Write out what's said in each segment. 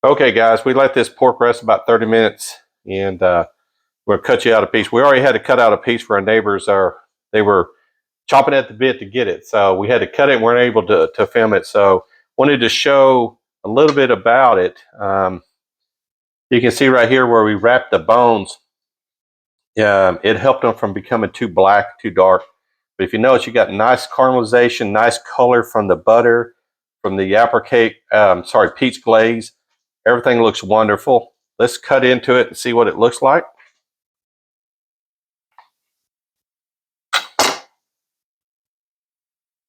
Okay, guys, we let this pork rest about 30 minutes, and we'll cut you out a piece. We already had to cut out a piece for our neighbors. They were chopping at the bit to get it, so we had to cut it and weren't able to film it. So wanted to show a little bit about it. You can see right here where we wrapped the bones. It helped them from becoming too black, too dark. But if you notice, you got nice caramelization, nice color from the butter, from the apricot, peach glaze. Everything looks wonderful. Let's cut into it and see what it looks like.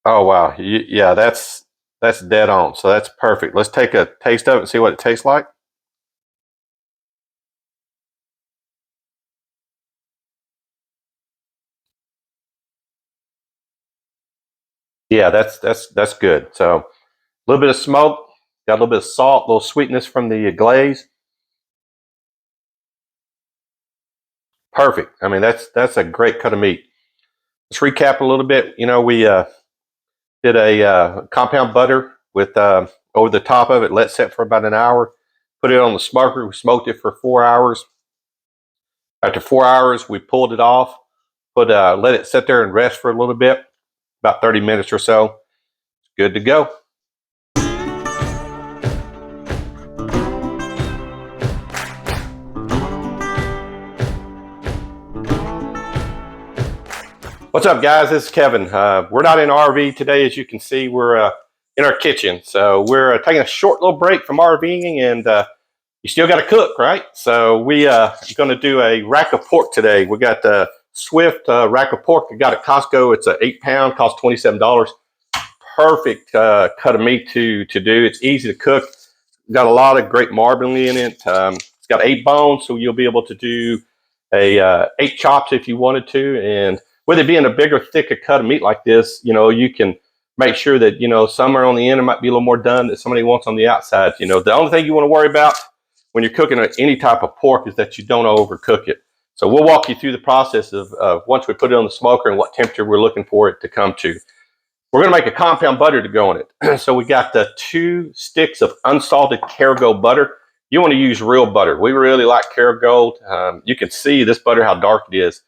Oh wow, yeah, that's dead on. So that's perfect. Let's take a taste of it and see what it tastes like. Yeah, that's good. So a little bit of smoke, got a little bit of salt, a little sweetness from the glaze. Perfect. I mean, that's a great cut of meat. Let's recap a little bit. We did a compound butter with over the top of it, let set for about an hour. Put it on the smoker. We smoked it for 4 hours. After 4 hours, we pulled it off. Let it sit there and rest for a little bit, about 30 minutes or so. Good to go. What's up, guys? This is Kevin. We're not in RV today, as you can see. We're in our kitchen, so we're taking a short little break from RVing, and you still got to cook, right? So we are going to do a rack of pork today. We got the Swift rack of pork. I got at Costco. It's an 8-pound, costs $27. Perfect cut of meat to do. It's easy to cook. Got a lot of great marbling in it. It's got 8 bones, so you'll be able to do a 8 chops if you wanted to. And with it being a bigger, thicker cut of meat like this, you can make sure that somewhere on the end it might be a little more done that somebody wants on the outside. The only thing you want to worry about when you're cooking any type of pork is that you don't overcook it. So we'll walk you through the process of once we put it on the smoker and what temperature we're looking for it to come to. We're going to make a compound butter to go in it. So we got the 2 sticks of unsalted Kerrygold butter. You want to use real butter. We really like Kerrygold. You can see this butter, how dark it is.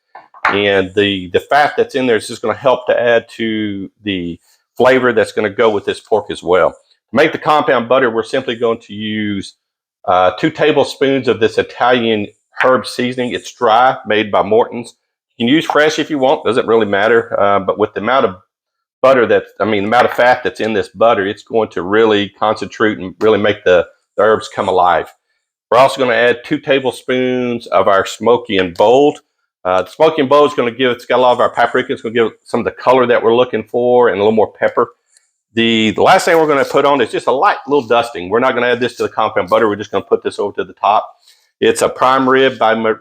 And the fat that's in there is just going to help to add to the flavor that's going to go with this pork as well. To make the compound butter, we're simply going to use 2 tablespoons of this Italian herb seasoning. It's dry, made by Morton's. You can use fresh if you want, doesn't really matter. But with the amount of the amount of fat that's in this butter, it's going to really concentrate and really make the herbs come alive. We're also going to add 2 tablespoons of our smoky and bold. The smoky and bold is going to it's got a lot of our paprika. It's going to give some of the color that we're looking for and a little more pepper. The last thing we're going to put on is just a light little dusting. We're not going to add this to the compound butter. We're just going to put this over to the top. It's a prime rib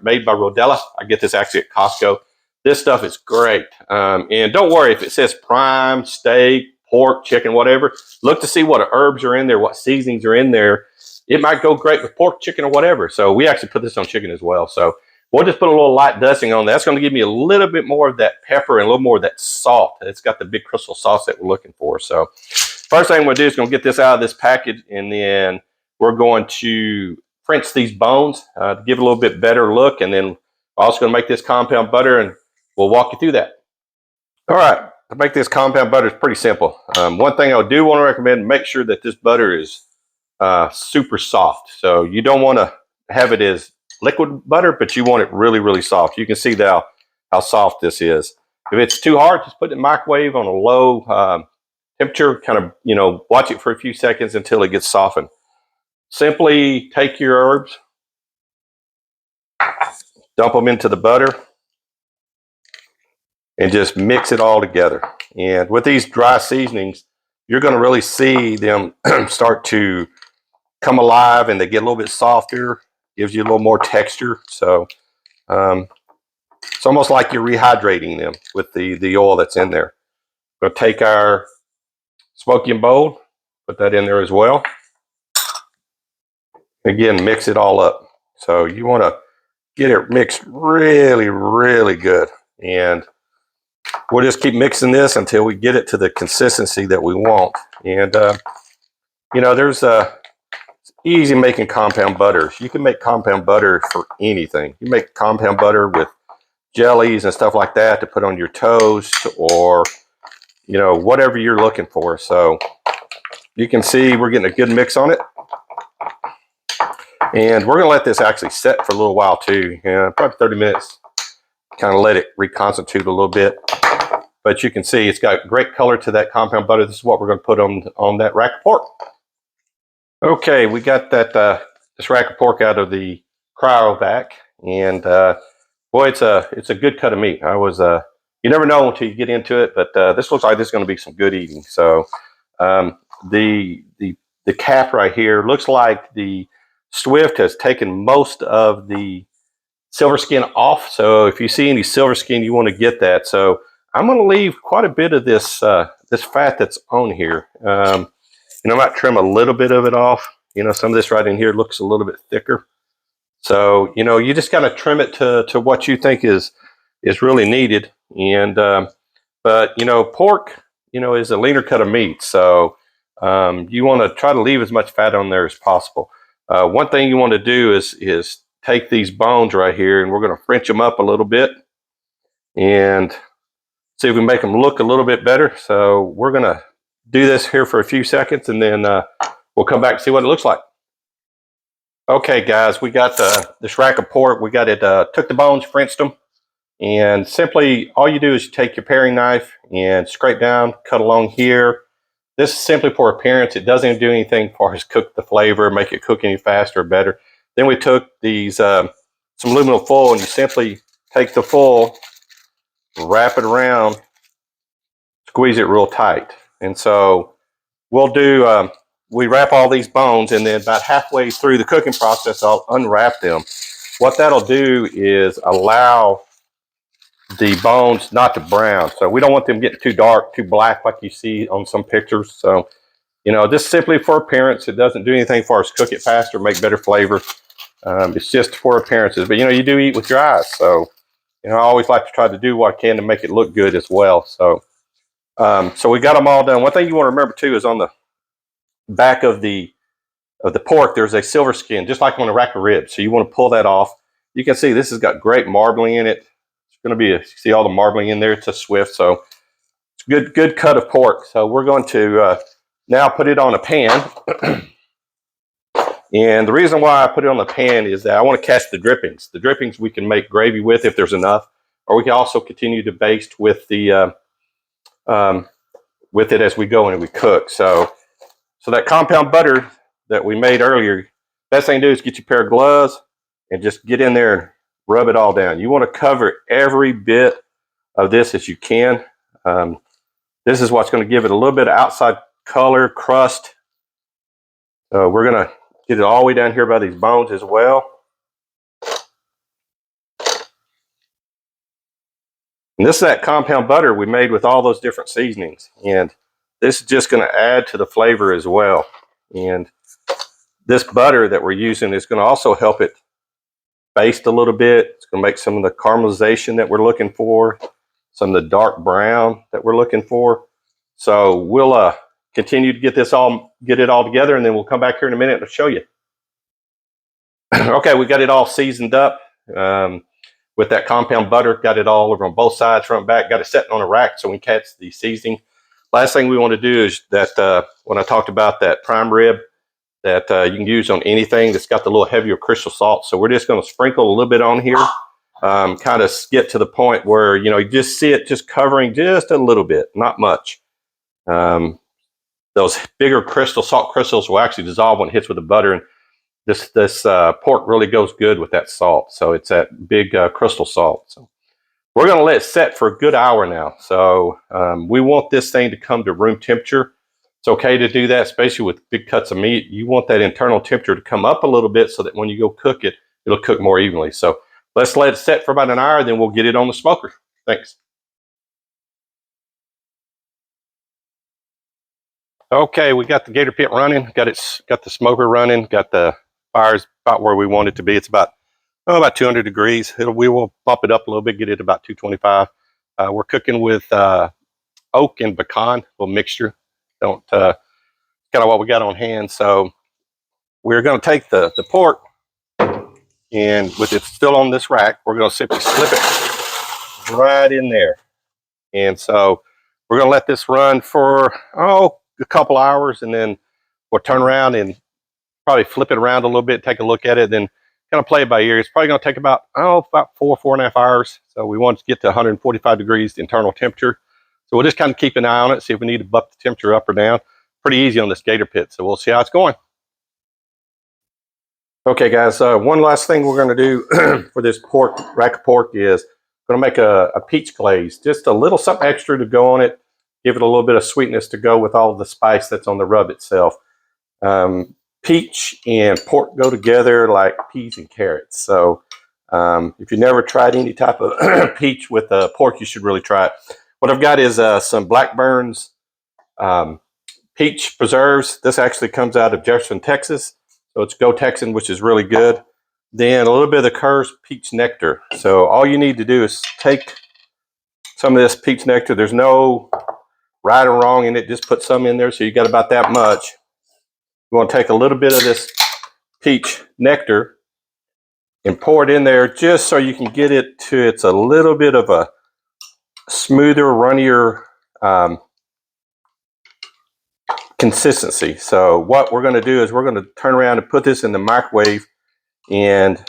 made by Rodella. I get this actually at Costco. This stuff is great. And don't worry if it says prime, steak, pork, chicken, whatever. Look to see what herbs are in there, what seasonings are in there. It might go great with pork, chicken, or whatever. So we actually put this on chicken as well. So we'll just put a little light dusting on that. That's going to give me a little bit more of that pepper and a little more of that salt. It's got the big crystal sauce that we're looking for. So first thing we'll do is going to get this out of this package, and then we're going to French these bones to give it a little bit better look. And then we're also going to make this compound butter, and we'll walk you through that. All right, to make this compound butter is pretty simple. One thing I do want to recommend, make sure that this butter is super soft. So you don't want to have it as liquid butter, but you want it really, really soft. You can see how soft this is. If it's too hard, just put it in the microwave on a low temperature, kind of, watch it for a few seconds until it gets softened. Simply take your herbs, dump them into the butter, and just mix it all together. And with these dry seasonings, you're going to really see them start to come alive, and they get a little bit softer, gives you a little more texture. So it's almost like you're rehydrating them with the oil that's in there. We'll take our smoky and bold, put that in there as well. Again, mix it all up. So you want to get it mixed really, really good. And we'll just keep mixing this until we get it to the consistency that we want. And, there's easy making compound butters. You can make compound butter for anything. You make compound butter with jellies and stuff like that to put on your toast, or whatever you're looking for. So you can see we're getting a good mix on it, and we're gonna let this actually set for a little while too. Probably 30 minutes. Kind of let it reconstitute a little bit. But you can see it's got great color to that compound butter. This is what we're going to put on that rack of pork. Okay, we got that this rack of pork out of the cryovac, and boy, it's a good cut of meat. You never know until you get into it, but this looks like this is going to be some good eating. So the cap right here looks like the Swift has taken most of the silver skin off. So if you see any silver skin, you want to get that. So I'm going to leave quite a bit of this this fat that's on here. I might trim a little bit of it off. Some of this right in here looks a little bit thicker. So you just got to trim it to what you think is really needed. And but pork is a leaner cut of meat. So you want to try to leave as much fat on there as possible. One thing you want to do is take these bones right here, and we're going to French them up a little bit and see if we make them look a little bit better. So we're going to do this here for a few seconds, and then we'll come back and see what it looks like. Okay, guys, we got this rack of pork. We got it, took the bones, Frenched them, and simply all you do is you take your paring knife and scrape down, cut along here. This is simply for appearance. It doesn't do anything for us cook the flavor, make it cook any faster or better. Then we took these some aluminum foil, and you simply take the foil, wrap it around, squeeze it real tight. And so we'll do, we wrap all these bones, and then about halfway through the cooking process, I'll unwrap them. What that'll do is allow the bones not to brown. So we don't want them getting too dark, too black like you see on some pictures. So, just simply for appearance. It doesn't do anything for us cook it faster, make better flavor. It's just for appearances. But, you do eat with your eyes. So, I always like to try to do what I can to make it look good as well. So, so we got them all done. One thing you want to remember too is on the back of the pork, there's a silver skin, just like on a rack of ribs. So you want to pull that off. You can see this has got great marbling in it. It's going to be see all the marbling in there. It's a Swift, so it's a good cut of pork. So we're going to now put it on a pan. And the reason why I put it on the pan is that I want to catch the drippings. The drippings we can make gravy with if there's enough, or we can also continue to baste with the with it as we go and we cook. So that compound butter that we made earlier, best thing to do is get your pair of gloves and just get in there and rub it all down. You want to cover every bit of this as you can. This is what's going to give it a little bit of outside color, crust. We're going to get it all the way down here by these bones as well. And this is that compound butter we made with all those different seasonings. And this is just going to add to the flavor as well. And this butter that we're using is going to also help it baste a little bit. It's going to make some of the caramelization that we're looking for, some of the dark brown that we're looking for. So we'll continue to get it all together, and then we'll come back here in a minute and show you. Okay, we got it all seasoned up with that compound butter. Got it all over on both sides, front and back. Got it set on a rack so we can catch the seasoning. Last thing we want to do is that when I talked about that prime rib that you can use on anything that's got the little heavier crystal salt. So we're just going to sprinkle a little bit on here, kind of get to the point where, you just see it just covering just a little bit, not much. Those bigger salt crystals will actually dissolve when it hits with the butter. And this pork really goes good with that salt. So it's that big crystal salt. So we're going to let it set for a good hour now. So we want this thing to come to room temperature. It's okay to do that, especially with big cuts of meat. You want that internal temperature to come up a little bit so that when you go cook it, it'll cook more evenly. So let's let it set for about an hour, then we'll get it on the smoker. Thanks. Okay, we got the Gator Pit running, got the smoker running, got the fires about where we want it to be. It's about 200 degrees. We will bump it up a little bit, get it about 225. We're cooking with oak and pecan, a little mixture. Kind of what we got on hand. So we're going to take the pork, and with it still on this rack, we're going to simply slip it right in there. And so we're going to let this run for, a couple hours, and then we'll turn around and probably flip it around a little bit, take a look at it, then kind of play it by ear. It's probably going to take about 4.5 hours. So we want to get to 145 degrees internal temperature. So we'll just kind of keep an eye on it, see if we need to buck the temperature up or down. Pretty easy on this Gator Pit, so we'll see how it's going. Okay, guys, one last thing we're going to do for this rack of pork is going to make a peach glaze. Just a little something extra to go on it, give it a little bit of sweetness to go with all the spice that's on the rub itself. Peach and pork go together like peas and carrots. So if you never tried any type of peach with pork, you should really try it. What I've got is some Blackburn's peach preserves. This actually comes out of Jefferson, Texas. So it's Go Texan, which is really good. Then a little bit of the Kerr's peach nectar. So all you need to do is take some of this peach nectar. There's no right or wrong in it. Just put some in there. So you got about that much. You want to take a little bit of this peach nectar and pour it in there just so you can get it to it's a little bit of a smoother, runnier consistency. So what we're going to do is we're going to turn around and put this in the microwave and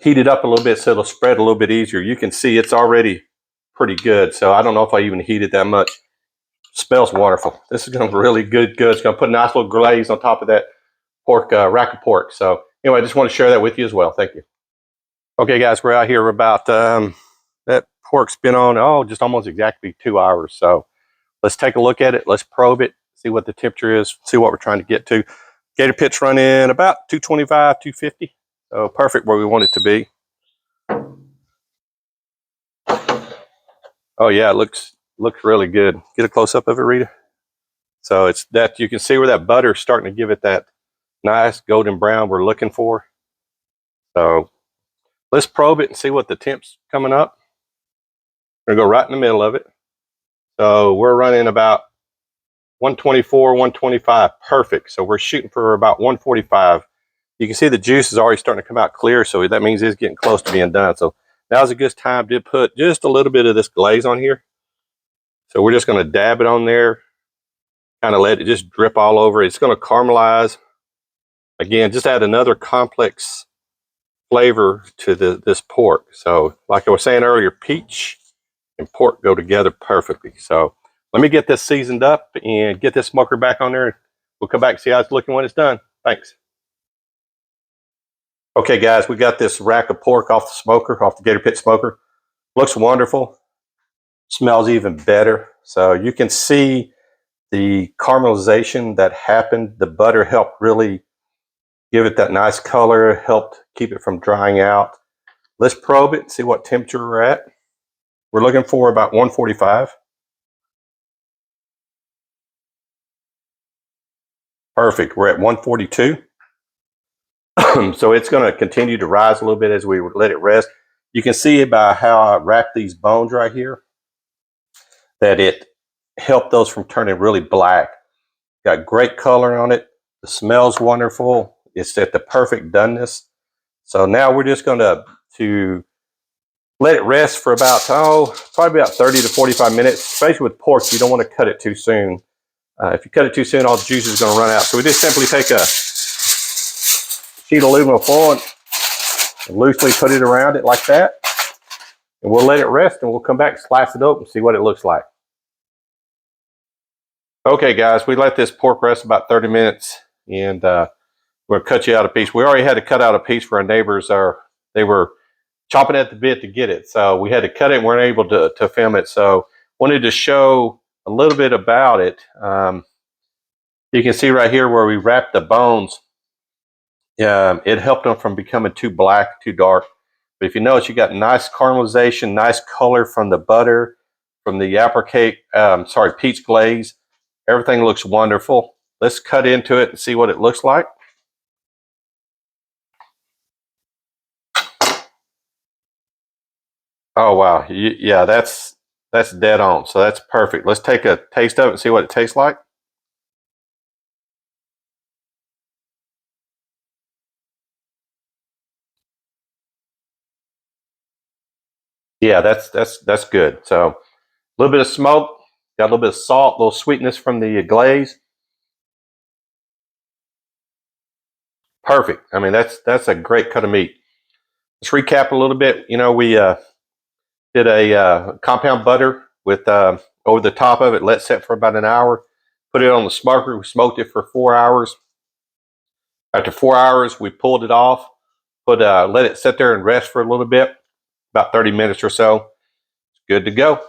heat it up a little bit so it'll spread a little bit easier. You can see it's already pretty good. So I don't know if I even heat it that much. It smells wonderful. This is going to be really good. It's going to put a nice little glaze on top of that pork, rack of pork. So anyway, I just want to share that with you as well. Thank you. Okay, guys, we're out here about that pork's been on, just almost exactly 2 hours. So let's take a look at it. Let's probe it, see what the temperature is, see what we're trying to get to. Gator Pit's running about 225, 250. So perfect where we want it to be. Oh yeah, it looks really good. Get a close up of it, Rita. So it's that you can see where that butter's starting to give it that nice golden brown we're looking for. So let's probe it and see what the temp's coming up. We're gonna go right in the middle of it. So we're running about 124, 125, perfect. So we're shooting for about 145. You can see the juice is already starting to come out clear, so that means it's getting close to being done. So now's a good time to put just a little bit of this glaze on here. So we're just going to dab it on there, kind of let it just drip all over. It's going to caramelize. Again, just add another complex flavor to this pork. So like I was saying earlier, peach and pork go together perfectly. So let me get this seasoned up and get this smoker back on there. We'll come back and see how it's looking when it's done. Thanks. Okay, guys, we got this rack of pork off the smoker, off the Gator Pit smoker. Looks wonderful. Smells even better. So you can see the caramelization that happened. The butter helped really give it that nice color, helped keep it from drying out. Let's probe it and see what temperature we're at. We're looking for about 145. Perfect. We're at 142. So it's going to continue to rise a little bit as we let it rest. You can see by how I wrap these bones right here that it helped those from turning really black. Got great color on it. The smell's wonderful. It's at the perfect doneness. So now we're just going to let it rest for about, probably about 30 to 45 minutes. Especially with pork, you don't want to cut it too soon. If you cut it too soon, all the juice is going to run out. So we just simply take a sheet of aluminum foil and loosely put it around it like that. And we'll let it rest and we'll come back, slice it open, see what it looks like. Okay, guys, we let this pork rest about 30 minutes and we'll cut you out a piece. We already had to cut out a piece for our neighbors. They were chopping at the bit to get it. So we had to cut it and weren't able to film it. So wanted to show a little bit about it. You can see right here where we wrapped the bones. It helped them from becoming too black, too dark. But if you notice, you got nice caramelization, nice color from the butter, from the peach glaze. Everything looks wonderful. Let's cut into it and see what it looks like. Oh wow, yeah, that's dead on. So that's perfect. Let's take a taste of it and see what it tastes like. Yeah, that's good. So a little bit of smoke, got a little bit of salt, a little sweetness from the glaze. Perfect. I mean, that's a great cut of meat. Let's recap a little bit. You know, we did a compound butter with over the top of it, let set for about an hour. Put it on the smoker. We smoked it for 4 hours. After 4 hours, we pulled it off. Let it sit there and rest for a little bit, about 30 minutes or so. Good to go.